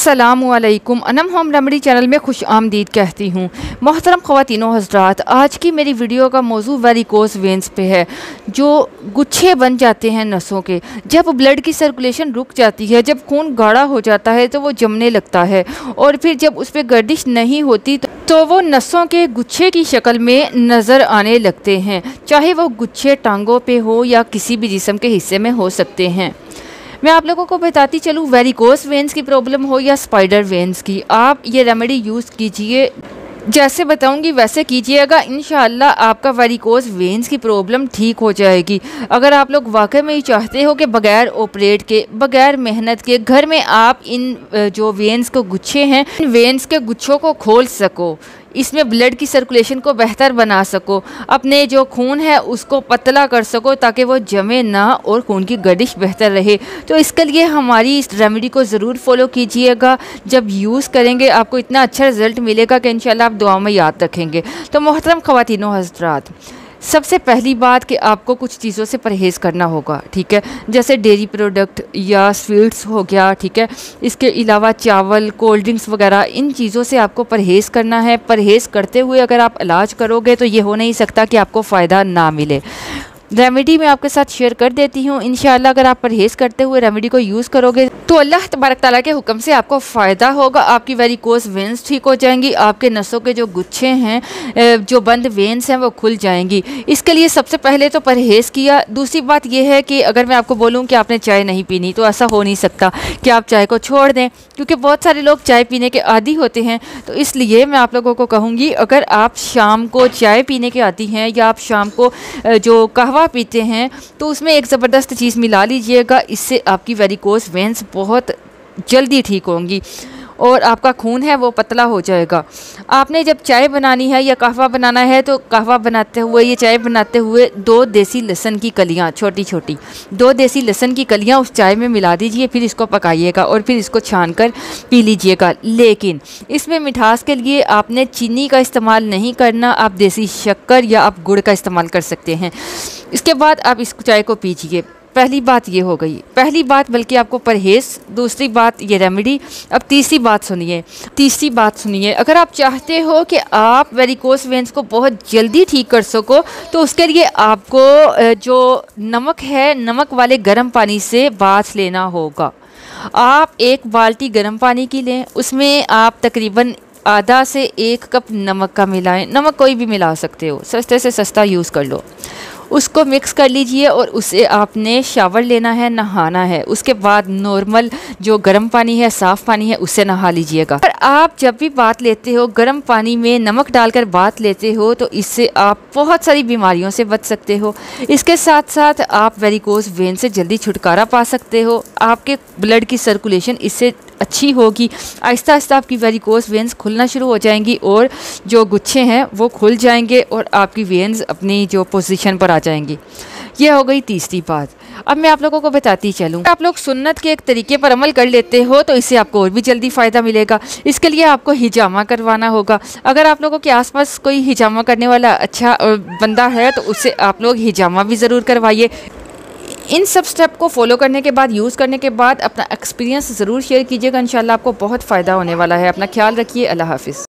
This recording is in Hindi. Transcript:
अस्सलामुअलैकुम। अनम होम रेमेडी चैनल में खुश आमदीद कहती हूँ। मोहतरम ख़वातीनो हज़रात, आज की मेरी वीडियो का मौजू वेरिकोस वेंस पे है, जो गुच्छे बन जाते हैं नसों के। जब ब्लड की सर्कुलेशन रुक जाती है, जब खून गाढ़ा हो जाता है तो वो जमने लगता है, और फिर जब उस पर गर्दिश नहीं होती तो वो नसों के गुच्छे की शक्ल में नज़र आने लगते हैं। चाहे वो गुच्छे टांगों पे हो या किसी भी जिस्म के हिस्से में हो सकते हैं। मैं आप लोगों को बताती चलूँ, वेरिकोस वेंस की प्रॉब्लम हो या स्पाइडर वेंस की, आप ये रेमेडी यूज़ कीजिए। जैसे बताऊंगी वैसे कीजिएगा, इंशाअल्लाह आपका वेरिकोस वेंस की प्रॉब्लम ठीक हो जाएगी। अगर आप लोग वाकई में ही चाहते हो कि बगैर ऑपरेट के, बगैर मेहनत के घर में आप इन जो वेंस के गुच्छे हैं, इन वेंस के गुच्छों को खोल सको, इसमें ब्लड की सर्कुलेशन को बेहतर बना सको, अपने जो खून है उसको पतला कर सको ताकि वो जमे ना और खून की गर्दिश बेहतर रहे, तो इसके लिए हमारी इस रेमेडी को ज़रूर फॉलो कीजिएगा। जब यूज़ करेंगे आपको इतना अच्छा रिज़ल्ट मिलेगा कि इंशाल्लाह आप दुआ में याद रखेंगे। तो मोहतरम ख़वातीनो हज़रात, सबसे पहली बात कि आपको कुछ चीज़ों से परहेज़ करना होगा, ठीक है। जैसे डेयरी प्रोडक्ट या स्वीट्स हो गया, ठीक है। इसके अलावा चावल, कोल्ड ड्रिंक्स वगैरह, इन चीज़ों से आपको परहेज़ करना है। परहेज़ करते हुए अगर आप इलाज करोगे तो ये हो नहीं सकता कि आपको फ़ायदा ना मिले। रेमेडी मैं आपके साथ शेयर कर देती हूँ। इंशाअल्लाह अगर आप परहेज़ करते हुए रेमेडी को यूज़ करोगे तो अल्लाह तबारक ताला के हुक्म से आपको फ़ायदा होगा। आपकी वेरिकोस वेंस ठीक हो जाएंगी, आपके नसों के जो गुच्छे हैं, जो बंद वेंस हैं, वो खुल जाएंगी। इसके लिए सबसे पहले तो परहेज़ किया। दूसरी बात यह है कि अगर मैं आपको बोलूँ कि आपने चाय नहीं पीनी, तो ऐसा हो नहीं सकता कि आप चाय को छोड़ दें, क्योंकि बहुत सारे लोग चाय पीने के आदी होते हैं। तो इसलिए मैं आप लोगों को कहूँगी, अगर आप शाम को चाय पीने के आदी हैं या आप शाम को जो कहवा पीते हैं, तो उसमें एक ज़बरदस्त चीज़ मिला लीजिएगा। इससे आपकी वेरिकोस वेंस बहुत जल्दी ठीक होंगी और आपका खून है वो पतला हो जाएगा। आपने जब चाय बनानी है या कहवा बनाना है, तो कहवा बनाते हुए, ये चाय बनाते हुए 2 देसी लहसुन की कलियाँ, छोटी छोटी 2 देसी लहसुन की कलियाँ उस चाय में मिला दीजिए। फिर इसको पकाइएगा और फिर इसको छान कर पी लीजिएगा। लेकिन इसमें मिठास के लिए आपने चीनी का इस्तेमाल नहीं करना, आप देसी शक्कर या आप गुड़ का इस्तेमाल कर सकते हैं। इसके बाद आप इस चाय को पीजिए। पहली बात ये हो गई, पहली बात बल्कि आपको परहेज़, दूसरी बात ये रेमेडी। अब तीसरी बात सुनिए, अगर आप चाहते हो कि आप वेरिकोस वेंस को बहुत जल्दी ठीक कर सको, तो उसके लिए आपको जो नमक है, नमक वाले गर्म पानी से बाथ लेना होगा। आप 1 बाल्टी गर्म पानी की लें, उसमें आप तकरीबन आधा से 1 कप नमक का मिलाएं। नमक कोई भी मिला सकते हो, सस्ते से सस्ता यूज़ कर लो। उसको मिक्स कर लीजिए और उससे आपने शावर लेना है, नहाना है। उसके बाद नॉर्मल जो गर्म पानी है, साफ़ पानी है, उससे नहा लीजिएगा। पर आप जब भी बाथ लेते हो, गर्म पानी में नमक डालकर बाथ लेते हो, तो इससे आप बहुत सारी बीमारियों से बच सकते हो। इसके साथ साथ आप वेरिकोस वेन से जल्दी छुटकारा पा सकते हो। आपके ब्लड की सर्कुलेशन इससे अच्छी होगी। आहिस्ता आहिस्ता आपकी वेरिकोस वेंस खुलना शुरू हो जाएंगी और जो गुच्छे हैं वो खुल जाएंगे और आपकी वेंस अपनी जो पोजीशन पर आ जाएंगी। ये हो गई तीसरी बात। अब मैं आप लोगों को बताती चलूँ, आप लोग सुन्नत के एक तरीके पर अमल कर लेते हो तो इससे आपको और भी जल्दी फ़ायदा मिलेगा। इसके लिए आपको हिजामा करवाना होगा। अगर आप लोगों के आसपास कोई हिजामा करने वाला अच्छा बंदा है, तो उससे आप लोग हिजामा भी ज़रूर करवाइए। इन सब स्टेप को फॉलो करने के बाद, यूज़ करने के बाद अपना एक्सपीरियंस ज़रूर शेयर कीजिएगा। इंशाल्लाह आपको बहुत फ़ायदा होने वाला है। अपना ख्याल रखिए। अल्लाह हाफ़िज़।